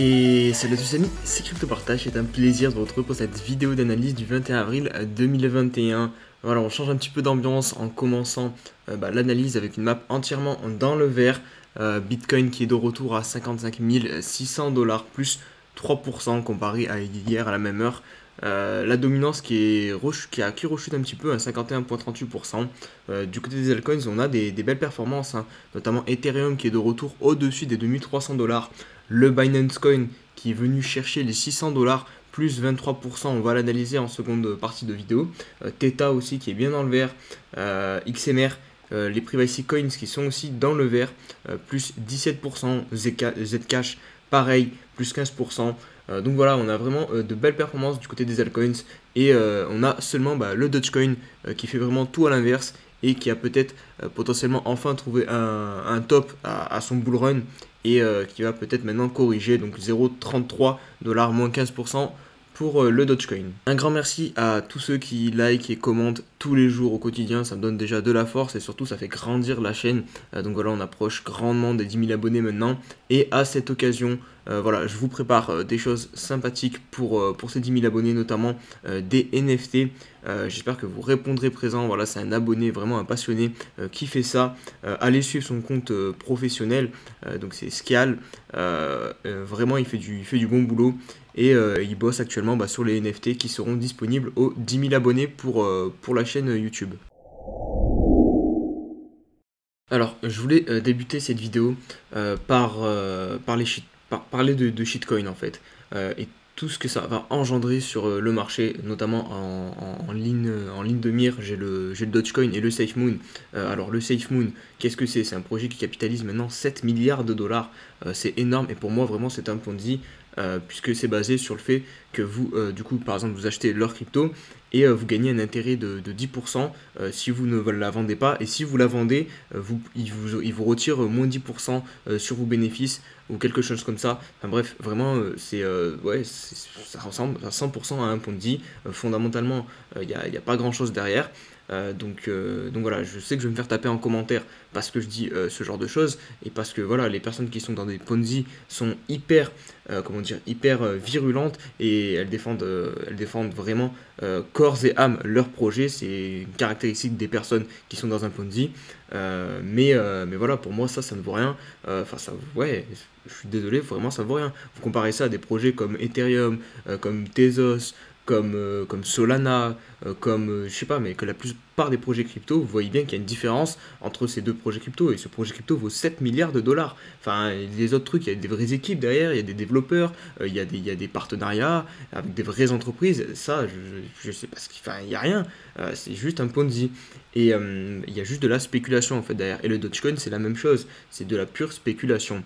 Et salut à tous amis, c'est CryptoPartage, c'est un plaisir de vous retrouver pour cette vidéo d'analyse du 21 avril 2021. Voilà, on change un petit peu d'ambiance en commençant l'analyse avec une map entièrement dans le vert. Bitcoin qui est de retour à 55 600 dollars plus 3% comparé à hier à la même heure. La dominance qui rechute un petit peu à 51,38%. Du côté des altcoins, on a des belles performances, hein, notamment Ethereum qui est de retour au-dessus des 2300 dollars. Le Binance Coin qui est venu chercher les 600 dollars plus 23%, on va l'analyser en seconde partie de vidéo. Theta aussi qui est bien dans le vert. XMR, les Privacy Coins qui sont aussi dans le vert, plus 17%. Zcash, pareil, plus 15%. Donc voilà, on a vraiment de belles performances du côté des altcoins. Et on a seulement le Dogecoin qui fait vraiment tout à l'inverse et qui a peut-être potentiellement enfin trouvé un top à son bull run et qui va peut-être maintenant corriger, donc 0,33 dollars moins 15% pour le Dogecoin. Un grand merci à tous ceux qui like et commentent tous les jours au quotidien, ça me donne déjà de la force et surtout ça fait grandir la chaîne. Donc voilà, on approche grandement des 10 000 abonnés maintenant. Et à cette occasion, voilà, je vous prépare des choses sympathiques pour ces 10 000 abonnés, notamment des NFT. J'espère que vous répondrez présent. Voilà, c'est un abonné, vraiment un passionné qui fait ça. Allez suivre son compte professionnel, donc c'est Scial. Vraiment, il fait du bon boulot. Et il bosse actuellement sur les NFT qui seront disponibles aux 10 000 abonnés pour la chaîne YouTube. Alors, je voulais débuter cette vidéo par parler de shitcoin en fait. Et tout ce que ça va engendrer sur le marché, notamment en ligne de mire, j'ai le Dogecoin et le SafeMoon. Alors, le SafeMoon, qu'est-ce que c'est? C'est un projet qui capitalise maintenant 7 milliards de dollars. C'est énorme et pour moi, vraiment, c'est un Ponzi. Puisque c'est basé sur le fait que vous, du coup, par exemple, vous achetez leur crypto et vous gagnez un intérêt de 10% si vous ne la vendez pas. Et si vous la vendez, ils vous retirent moins 10% sur vos bénéfices ou quelque chose comme ça. Enfin bref, vraiment, ça ressemble à 100% à un Ponzi. Fondamentalement, il n'y a pas grand-chose derrière. Donc voilà, je sais que je vais me faire taper en commentaire parce que je dis ce genre de choses et parce que voilà, les personnes qui sont dans des Ponzi sont hyper virulentes et elles défendent vraiment corps et âme leur projet. C'est une caractéristique des personnes qui sont dans un Ponzi. Mais voilà, pour moi, ça ne vaut rien. Enfin, ouais, je suis désolé, vraiment, ça vaut rien. Vous comparez ça à des projets comme Ethereum, comme Tezos, comme Solana, je sais pas, mais que la plupart des projets crypto, vous voyez bien qu'il y a une différence entre ces deux projets crypto, et ce projet crypto vaut 7 milliards de dollars. Enfin, les autres trucs, il y a des vraies équipes derrière, il y a des développeurs, il y a des partenariats avec des vraies entreprises. Ça, je sais pas enfin, il n'y a rien. C'est juste un Ponzi. Et il y a juste de la spéculation en fait derrière. Et le Dogecoin, c'est la même chose. C'est de la pure spéculation.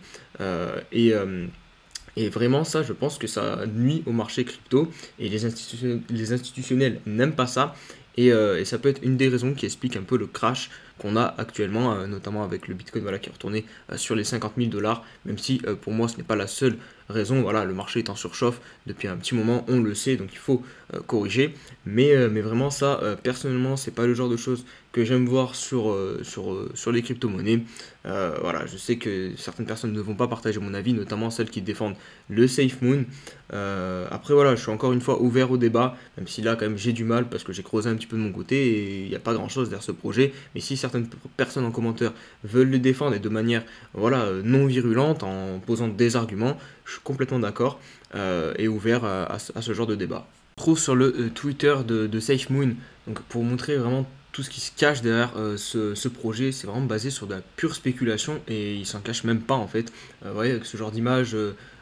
Et vraiment, ça, je pense que ça nuit au marché crypto et les institutionnels n'aiment pas ça. Et ça peut être une des raisons qui explique un peu le crash qu'on a actuellement, notamment avec le Bitcoin voilà, qui est retourné sur les 50 000 dollars, même si pour moi ce n'est pas la seule raison. Voilà, le marché est en surchauffe depuis un petit moment, on le sait, donc il faut corriger. Mais vraiment, ça, personnellement, c'est pas le genre de choses que j'aime voir sur les crypto-monnaies. Voilà, je sais que certaines personnes ne vont pas partager mon avis, notamment celles qui défendent le SafeMoon. Après, voilà, je suis encore une fois ouvert au débat, même si là, quand même, j'ai du mal parce que j'ai creusé un petit peu de mon côté et il n'y a pas grand chose derrière ce projet. Mais si certaines personnes en commentaire veulent le défendre et de manière voilà, non virulente, en posant des arguments, je suis complètement d'accord et ouvert à ce genre de débat. On trouve sur le Twitter de SafeMoon, donc pour montrer vraiment tout ce qui se cache derrière ce projet, c'est vraiment basé sur de la pure spéculation et il s'en cache même pas en fait. Vous voyez, avec ce genre d'image,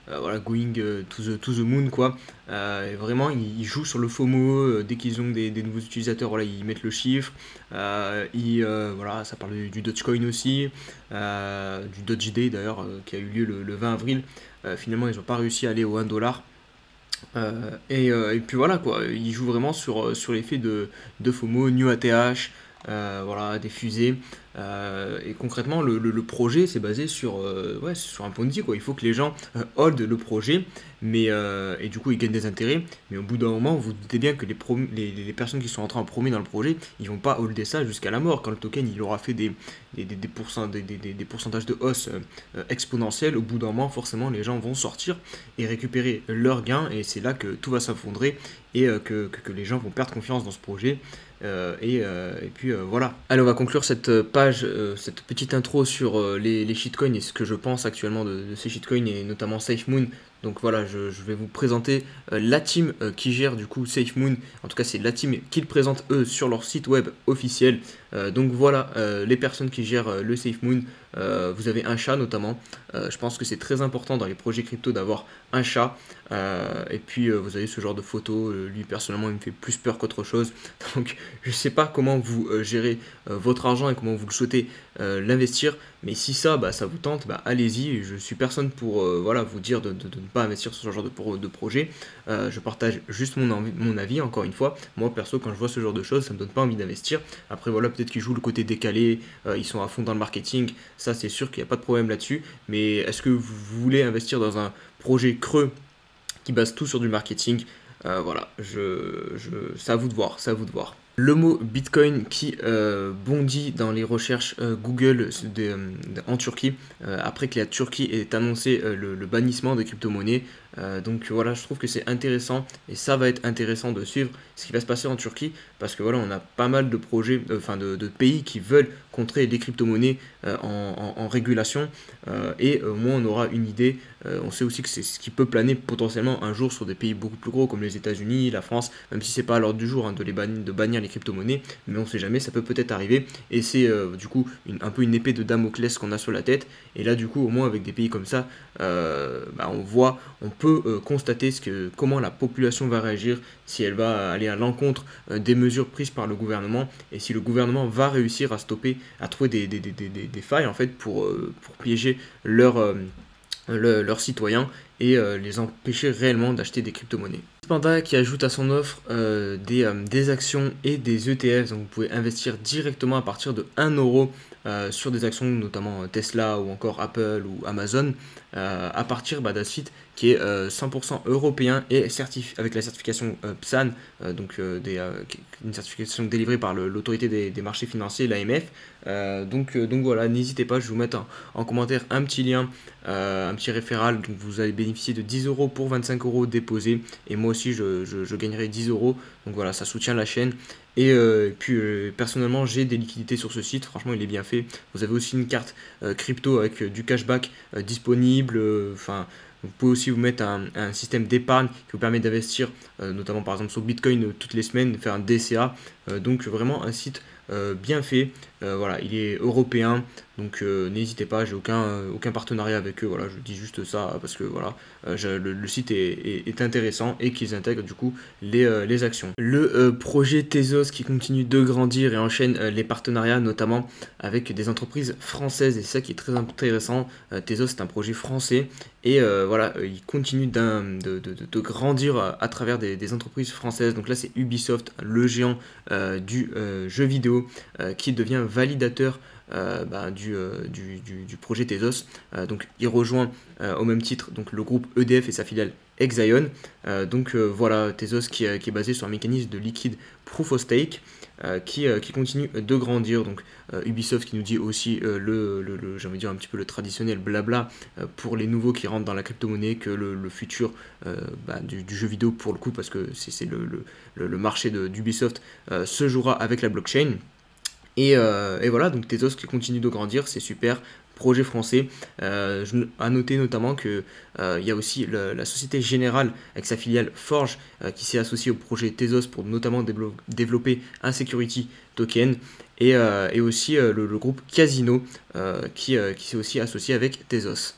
voilà, going to the moon quoi. Et vraiment, ils jouent sur le FOMO dès qu'ils ont des nouveaux utilisateurs. Voilà, ils mettent le chiffre. Voilà, ça parle du Dogecoin aussi, du Doge Day d'ailleurs qui a eu lieu le 20 avril. Finalement, ils n'ont pas réussi à aller au 1 dollar. Et puis voilà quoi, ils jouent vraiment sur l'effet de FOMO, New ATH, voilà, des fusées. Et concrètement, le projet, c'est basé sur, ouais, sur un Ponzi, quoi. Il faut que les gens hold le projet, et du coup, ils gagnent des intérêts. Mais au bout d'un moment, vous vous doutez bien que les personnes qui sont entrées en premier dans le projet, ils vont pas holder ça jusqu'à la mort. Quand le token il aura fait des pourcentages de hausse exponentiels, au bout d'un moment, forcément, les gens vont sortir et récupérer leurs gains. Et c'est là que tout va s'affondrer et que les gens vont perdre confiance dans ce projet. Et puis voilà. Allez, on va conclure cette page, cette petite intro sur les shitcoins et ce que je pense actuellement de ces shitcoins et notamment SafeMoon. Donc voilà, je vais vous présenter la team qui gère du coup SafeMoon. En tout cas, c'est la team qu'ils présentent eux sur leur site web officiel. Donc voilà, les personnes qui gèrent le SafeMoon. Vous avez un chat notamment. Je pense que c'est très important dans les projets crypto d'avoir un chat. Et puis vous avez ce genre de photos. Lui personnellement, il me fait plus peur qu'autre chose. Donc je sais pas comment vous gérez votre argent et comment vous le souhaitez l'investir. Mais si ça, ça vous tente, allez-y. Je suis personne pour voilà, vous dire de ne pas investir sur ce genre de projet. Je partage juste mon avis, encore une fois. Moi, perso, quand je vois ce genre de choses, ça me donne pas envie d'investir. Après, voilà, peut-être qu'ils jouent le côté décalé, ils sont à fond dans le marketing. Ça, c'est sûr qu'il n'y a pas de problème là-dessus. Mais est-ce que vous voulez investir dans un projet creux qui base tout sur du marketing? Voilà, c'est à vous de voir, c'est à vous de voir. Le mot Bitcoin qui bondit dans les recherches Google en Turquie, après que la Turquie ait annoncé le bannissement des crypto-monnaies. Donc voilà, je trouve que c'est intéressant et ça va être intéressant de suivre ce qui va se passer en Turquie parce que voilà, on a pas mal de projets, de pays qui veulent contrer les crypto-monnaies en régulation et au moins on aura une idée. On sait aussi que c'est ce qui peut planer potentiellement un jour sur des pays beaucoup plus gros comme les États-Unis, la France, même si c'est pas à l'ordre du jour de bannir les crypto-monnaies, mais on sait jamais, ça peut peut-être arriver et c'est du coup un peu une épée de Damoclès qu'on a sur la tête. Et là du coup au moins avec des pays comme ça, on peut constater comment la population va réagir, si elle va aller à l'encontre des mesures prises par le gouvernement et si le gouvernement va réussir à stopper, à trouver des failles en fait pour piéger leurs citoyens et les empêcher réellement d'acheter des crypto-monnaies. Panda qui ajoute à son offre des actions et des ETF, donc vous pouvez investir directement à partir de 1€ sur des actions, notamment Tesla ou encore Apple ou Amazon, à partir d'un site qui est 100% européen et avec la certification PSAN, une certification délivrée par l'autorité des marchés financiers, l'AMF. Donc voilà, n'hésitez pas, je vais vous mettre en commentaire un petit lien, un petit référal, donc vous allez bénéficier de 10€ pour 25€ déposés, et moi aussi je gagnerai 10€, donc voilà, ça soutient la chaîne. Et puis personnellement j'ai des liquidités sur ce site, franchement il est bien fait. Vous avez aussi une carte crypto avec du cashback disponible, vous pouvez aussi vous mettre un système d'épargne qui vous permet d'investir, notamment par exemple sur Bitcoin toutes les semaines, faire un DCA. Donc vraiment un site bien fait. Voilà, il est européen, donc n'hésitez pas, j'ai aucun partenariat avec eux. Voilà, je dis juste ça parce que voilà, le site est intéressant et qu'ils intègrent du coup les actions. Le projet Tezos qui continue de grandir et enchaîne les partenariats, notamment avec des entreprises françaises, et c'est ça qui est très intéressant. Tezos c'est un projet français et voilà, il continue de grandir à travers des entreprises françaises. Donc là c'est Ubisoft, le géant du jeu vidéo, qui devient validateur du projet Tezos. Donc il rejoint au même titre donc, le groupe EDF et sa filiale Exaion. Voilà, Tezos qui est basé sur un mécanisme de liquide Proof of Stake qui continue de grandir. Donc Ubisoft qui nous dit aussi j'ai envie de dire un petit peu le traditionnel blabla pour les nouveaux qui rentrent dans la crypto-monnaie, que le futur du jeu vidéo pour le coup, parce que c'est le marché d'Ubisoft se jouera avec la blockchain. Et voilà, donc Tezos qui continue de grandir, c'est super. Projet français. À noter notamment que il y a aussi la Société Générale avec sa filiale Forge qui s'est associée au projet Tezos pour notamment développer un security token, et aussi le groupe Casino qui s'est aussi associé avec Tezos.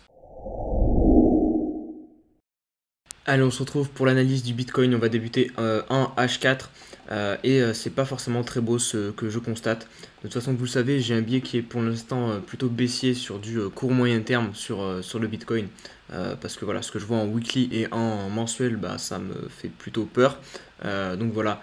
Allez, on se retrouve pour l'analyse du Bitcoin. On va débuter en H4. C'est pas forcément très beau ce que je constate. De toute façon, vous le savez, j'ai un biais qui est pour l'instant plutôt baissier sur du court moyen terme sur le Bitcoin. Parce que voilà, ce que je vois en weekly et en mensuel, bah, ça me fait plutôt peur. Donc voilà,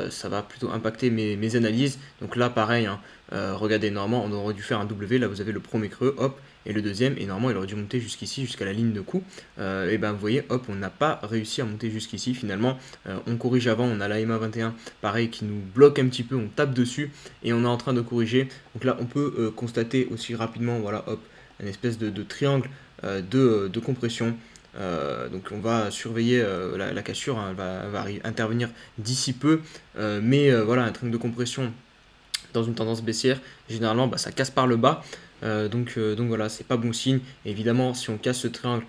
ça va plutôt impacter mes analyses. Donc là, pareil, hein, regardez, normalement, on aurait dû faire un W. Là, vous avez le premier creux, hop, et le deuxième. Et normalement, il aurait dû monter jusqu'ici, jusqu'à la ligne de coup. Et ben, vous voyez, hop, on n'a pas réussi à monter jusqu'ici. Finalement, on corrige avant. On a la EMA 21, pareil, qui nous bloque un petit peu. On tape dessus et on est en train de corriger. Donc là, on peut constater aussi rapidement, voilà, hop, une espèce de triangle de compression. Donc on va surveiller la cassure, hein, elle va intervenir d'ici peu, voilà, un triangle de compression dans une tendance baissière, généralement bah, ça casse par le bas, donc voilà, c'est pas bon signe. Et évidemment, si on casse ce triangle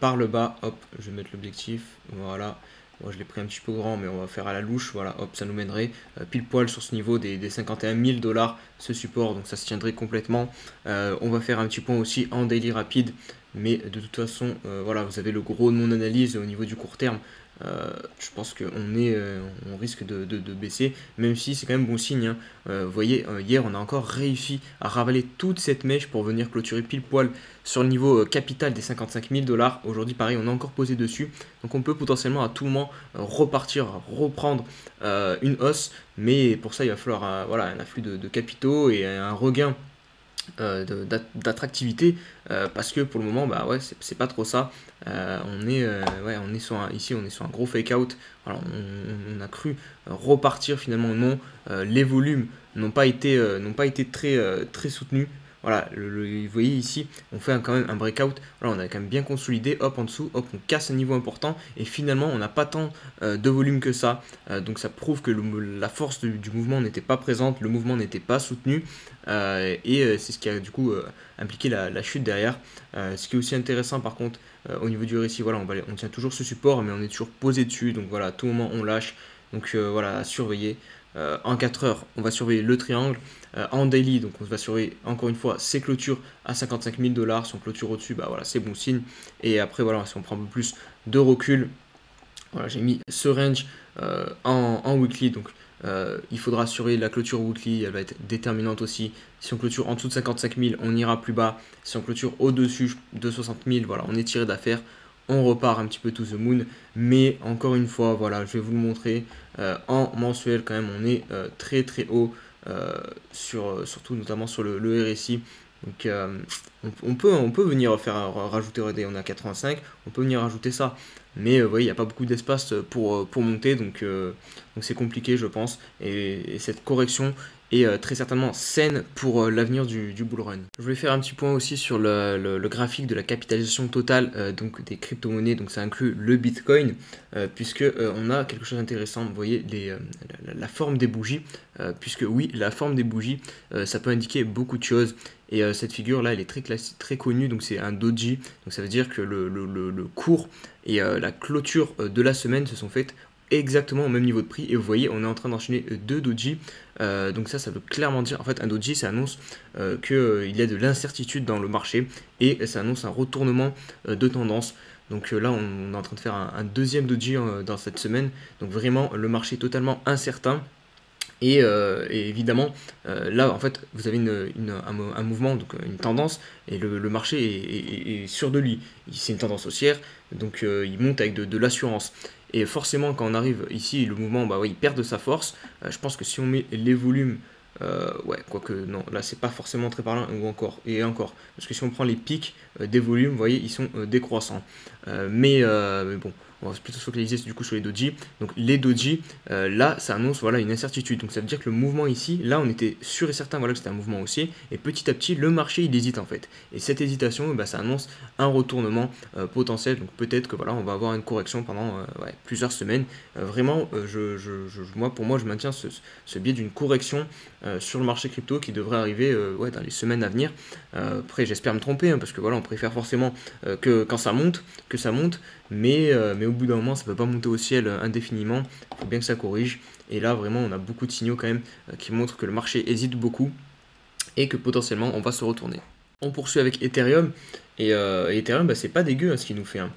par le bas, hop, je vais mettre l'objectif, voilà. Moi je l'ai pris un petit peu grand, mais on va faire à la louche, voilà, hop, ça nous mènerait pile poil sur ce niveau des 51 000 $, ce support, donc ça se tiendrait complètement. On va faire un petit point aussi en daily rapide, mais de toute façon, voilà, vous avez le gros de mon analyse au niveau du court terme. Je pense on risque de baisser, même si c'est quand même bon signe, hein. Vous voyez, hier on a encore réussi à ravaler toute cette mèche pour venir clôturer pile poil sur le niveau capital des 55 000 $. Aujourd'hui, pareil, on a encore posé dessus, donc on peut potentiellement à tout moment repartir, reprendre une hausse, mais pour ça il va falloir voilà, un afflux de capitaux et un regain d'attractivité, parce que pour le moment bah ouais c'est pas trop ça. On est sur ici on est sur un gros fake out. Voilà, on a cru repartir, finalement non. Les volumes n'ont pas été très soutenus. Voilà, vous voyez ici, on fait quand même un breakout. Voilà, on a quand même bien consolidé, hop en dessous, hop on casse un niveau important et finalement on n'a pas tant de volume que ça. Donc ça prouve que la force du mouvement n'était pas présente, le mouvement n'était pas soutenu, c'est ce qui a du coup impliqué la chute derrière. Ce qui est aussi intéressant par contre au niveau du RSI, voilà, on tient toujours ce support mais on est toujours posé dessus, donc voilà, à tout moment on lâche. Donc voilà, à surveiller. En 4 heures, on va surveiller le triangle. En daily, donc on va surveiller encore une fois ces clôtures à 55 000 $. Si on clôture au-dessus, bah voilà, c'est bon signe. Et après, voilà, si on prend un peu plus de recul, voilà, j'ai mis ce range en weekly. Donc il faudra surveiller la clôture weekly, elle va être déterminante aussi. Si on clôture en dessous de 55 000, on ira plus bas. Si on clôture au-dessus de 60 000, voilà, on est tiré d'affaire. On repart un petit peu to the moon, mais encore une fois, voilà, je vais vous le montrer, en mensuel quand même, on est très très haut, surtout notamment sur le RSI. Donc on peut venir rajouter, on est à 85, on peut venir rajouter ça, mais vous voyez, il n'y a pas beaucoup d'espace pour monter, donc c'est compliqué je pense, et cette correction est très certainement saine pour l'avenir du bull run. Je voulais faire un petit point aussi sur le graphique de la capitalisation totale donc des crypto-monnaies, donc ça inclut le Bitcoin, puisque on a quelque chose d'intéressant. Vous voyez la forme des bougies, puisque oui, la forme des bougies, ça peut indiquer beaucoup de choses. Et cette figure là, elle est très connue, donc c'est un doji, donc ça veut dire que le cours et la clôture de la semaine se sont faites exactement au même niveau de prix. Et vous voyez, on est en train d'enchaîner deux doji. Donc ça veut clairement dire, en fait, un doji, ça annonce qu'il y a de l'incertitude dans le marché et ça annonce un retournement de tendance. Donc là, on est en train de faire un deuxième doji dans cette semaine. Donc vraiment, le marché est totalement incertain. Et évidemment, là, en fait, vous avez un mouvement, donc une tendance, et le marché est sûr de lui. C'est une tendance haussière, donc il monte avec de l'assurance. Et forcément, quand on arrive ici, le mouvement, bah, ouais, il perd de sa force. Je pense que si on met les volumes, ouais, quoique, non, là, c'est pas forcément très parlant, ou encore, et encore. Parce que si on prend les pics des volumes, vous voyez, ils sont décroissants. Mais bon, on va plutôt se focaliser du coup sur les doji. Donc les doji, là, ça annonce voilà, une incertitude. Donc ça veut dire que le mouvement ici, là, on était sûr et certain voilà, que c'était un mouvement haussier. Et petit à petit, le marché, il hésite en fait. Et cette hésitation, bah, ça annonce un retournement potentiel. Donc peut-être que voilà, on va avoir une correction pendant ouais, plusieurs semaines. Vraiment, pour moi, je maintiens ce biais d'une correction sur le marché crypto qui devrait arriver ouais, dans les semaines à venir. Après, j'espère me tromper, hein, parce que voilà, on préfère forcément que quand ça monte, mais au bout d'un moment, ça ne peut pas monter au ciel indéfiniment, il faut bien que ça corrige. Et là, vraiment, on a beaucoup de signaux quand même qui montrent que le marché hésite beaucoup et que potentiellement, on va se retourner. On poursuit avec Ethereum. Et Ethereum, bah, c'est pas dégueu hein, ce qu'il nous fait, hein.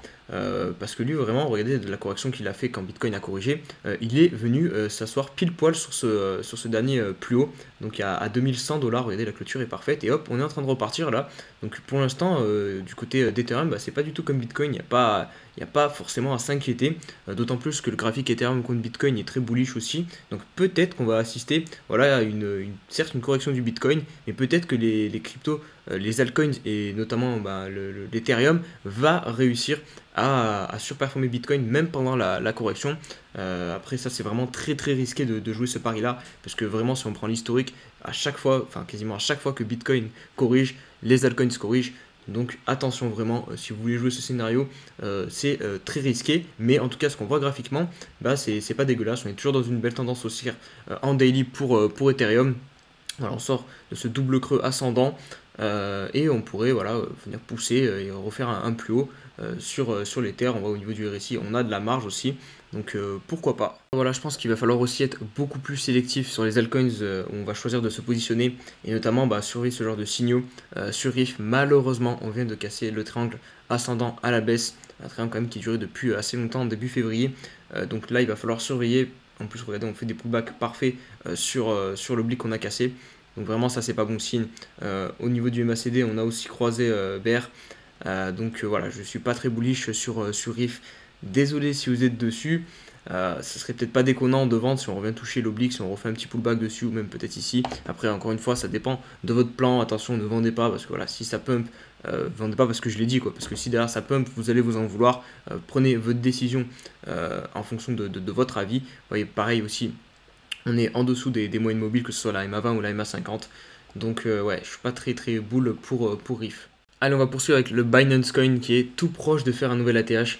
Parce que lui, vraiment, regardez de la correction qu'il a fait quand Bitcoin a corrigé, il est venu s'asseoir pile poil sur ce dernier plus haut, donc à 2100 $. Regardez, la clôture est parfaite, et hop, on est en train de repartir là. Donc pour l'instant, du côté d'Ethereum, bah, c'est pas du tout comme Bitcoin, il n'y a pas forcément à s'inquiéter, d'autant plus que le graphique Ethereum contre Bitcoin est très bullish aussi. Donc peut-être qu'on va assister voilà, à certes une correction du Bitcoin, mais peut-être que les cryptos, les altcoins et notamment bah, l'Ethereum va réussir à surperformer Bitcoin même pendant la correction. Après ça c'est vraiment très risqué de jouer ce pari là parce que vraiment si on prend l'historique à chaque fois, enfin quasiment à chaque fois que Bitcoin corrige, les altcoins corrigent. Donc attention vraiment, si vous voulez jouer ce scénario, c'est très risqué, mais en tout cas ce qu'on voit graphiquement, bah, c'est pas dégueulasse, on est toujours dans une belle tendance haussière en daily pour Ethereum. Voilà, on sort de ce double creux ascendant et on pourrait voilà, venir pousser et refaire un plus haut sur les terres. On voit au niveau du RSI, on a de la marge aussi, donc pourquoi pas. Voilà, je pense qu'il va falloir aussi être beaucoup plus sélectif sur les altcoins où on va choisir de se positionner et notamment bah, surveiller ce genre de signaux. Sur RIF, malheureusement, on vient de casser le triangle ascendant à la baisse, un triangle quand même qui durait depuis assez longtemps, début février. Donc là, il va falloir surveiller. En plus, regardez, on fait des pullbacks parfaits sur l'oblique qu'on a cassé. Donc vraiment, ça, c'est pas bon signe. Au niveau du MACD, on a aussi croisé BR. Donc voilà, je suis pas très bullish sur RIF. Désolé si vous êtes dessus. Ce serait peut-être pas déconnant de vendre si on revient toucher l'oblique, si on refait un petit pullback dessus ou même peut-être ici. Après, encore une fois, ça dépend de votre plan. Attention, ne vendez pas parce que voilà, si ça pump, vendez pas parce que je l'ai dit quoi. Parce que si derrière ça pump, vous allez vous en vouloir. Prenez votre décision en fonction de votre avis. Vous voyez, pareil aussi, on est en dessous des moyennes mobiles, que ce soit la MA20 ou la MA50. Donc ouais, je suis pas très boule pour RIF. Allez, on va poursuivre avec le Binance Coin qui est tout proche de faire un nouvel ATH.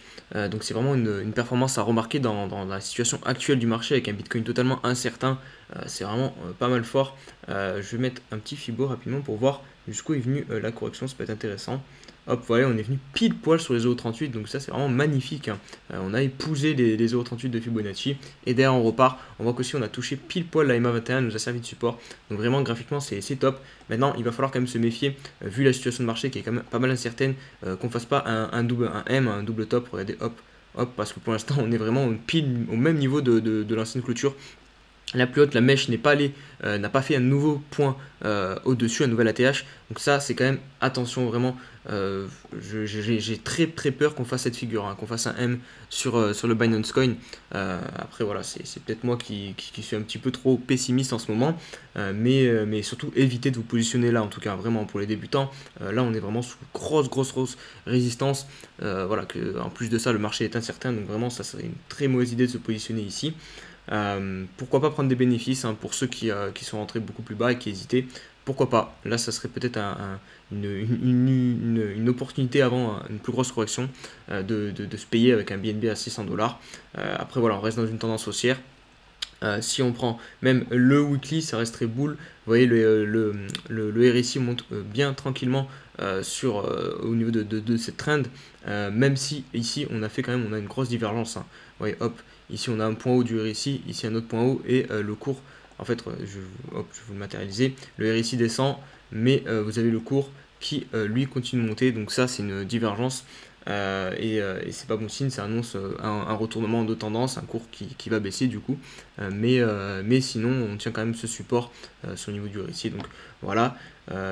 Donc c'est vraiment une performance à remarquer dans la situation actuelle du marché avec un Bitcoin totalement incertain. C'est vraiment pas mal fort. Je vais mettre un petit Fibo rapidement pour voir jusqu'où est venue la correction, ça peut être intéressant. Hop, voilà, on est venu pile poil sur les 0,38, donc ça c'est vraiment magnifique, hein. On a épousé les 0,38 de Fibonacci, et derrière on repart, on voit qu'aussi on a touché pile poil la MA21, nous a servi de support, donc vraiment graphiquement c'est top. Maintenant il va falloir quand même se méfier, vu la situation de marché qui est quand même pas mal incertaine, qu'on fasse pas un M, un double top, regardez, hop, parce que pour l'instant on est vraiment pile au même niveau de l'ancienne clôture. La plus haute, la mèche n'est pas allée, n'a pas fait un nouveau point au-dessus, un nouvel ATH. Donc ça, c'est quand même, attention vraiment, j'ai très peur qu'on fasse cette figure, hein, qu'on fasse un M sur le Binance Coin. Après voilà, c'est peut-être moi qui suis un petit peu trop pessimiste en ce moment, mais surtout évitez de vous positionner là, en tout cas vraiment pour les débutants. Là, on est vraiment sous grosse résistance. Voilà, en plus de ça, le marché est incertain, donc vraiment, ça serait une très mauvaise idée de se positionner ici. Pourquoi pas prendre des bénéfices hein, pour ceux qui sont rentrés beaucoup plus bas et qui hésitaient. Pourquoi pas? Là, ça serait peut-être une opportunité avant une plus grosse correction de se payer avec un BNB à 600 $. Après, voilà, on reste dans une tendance haussière. Si on prend même le weekly, ça reste très bull. Vous voyez, le RSI monte bien tranquillement au niveau de cette trend, même si ici on a fait quand même, on a une grosse divergence, hein. Vous voyez, hop, ici on a un point haut du RSI, ici un autre point haut, et le cours, en fait, je vais vous le matérialiser, le RSI descend, mais vous avez le cours qui lui continue de monter, donc ça c'est une divergence. Et c'est pas bon signe, ça annonce un retournement de tendance, un cours qui va baisser du coup, mais sinon on tient quand même ce support sur le niveau du RSI, donc voilà.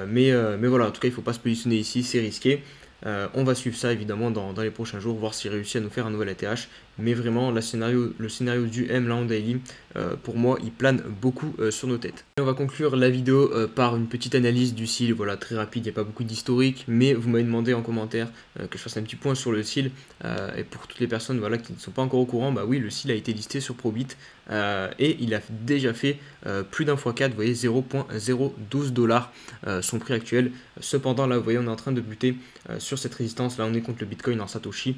Mais voilà, en tout cas il ne faut pas se positionner ici, c'est risqué. On va suivre ça évidemment dans les prochains jours, voir s'il réussit à nous faire un nouvel ATH. Mais vraiment, le scénario du M là en daily, pour moi, il plane beaucoup sur nos têtes. Et on va conclure la vidéo par une petite analyse du SIL. Voilà, très rapide, il n'y a pas beaucoup d'historique, mais vous m'avez demandé en commentaire que je fasse un petit point sur le SIL. Et pour toutes les personnes voilà, qui ne sont pas encore au courant, bah oui, le SIL a été listé sur Probit et il a déjà fait plus d'un x4, vous voyez, 0,012 $ son prix actuel. Cependant, là, vous voyez, on est en train de buter sur cette résistance. Là, on est contre le Bitcoin en Satoshi.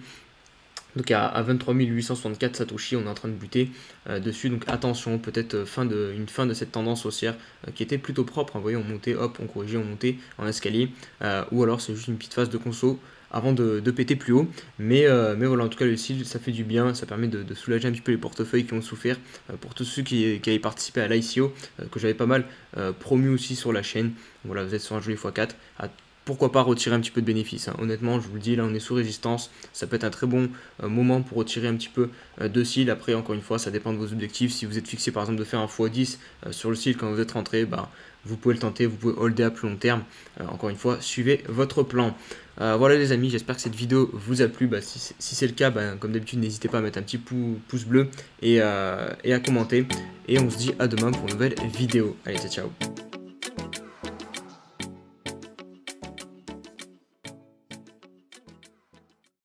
Donc à 23 864 Satoshi, on est en train de buter dessus. Donc attention, peut-être une fin de cette tendance haussière qui était plutôt propre, hein. Vous voyez, on montait, hop, on corrigeait, on montait en escalier. Ou alors c'est juste une petite phase de conso avant de péter plus haut. Mais voilà, en tout cas, le SIL, ça fait du bien. Ça permet de soulager un petit peu les portefeuilles qui ont souffert. Pour tous ceux qui avaient participé à l'ICO, que j'avais pas mal promu aussi sur la chaîne. Voilà, vous êtes sur un joli x4. pourquoi pas retirer un petit peu de bénéfices, hein. Honnêtement, je vous le dis, là on est sous résistance, ça peut être un très bon moment pour retirer un petit peu de SEAL. Après, encore une fois, ça dépend de vos objectifs. Si vous êtes fixé par exemple de faire un x10 sur le SEAL quand vous êtes rentré, bah, vous pouvez le tenter, vous pouvez holder à plus long terme. Encore une fois, suivez votre plan. Voilà les amis, j'espère que cette vidéo vous a plu. Bah, si c'est le cas, bah, comme d'habitude, n'hésitez pas à mettre un petit pouce bleu et à commenter. Et on se dit à demain pour une nouvelle vidéo. Allez, ciao, ciao.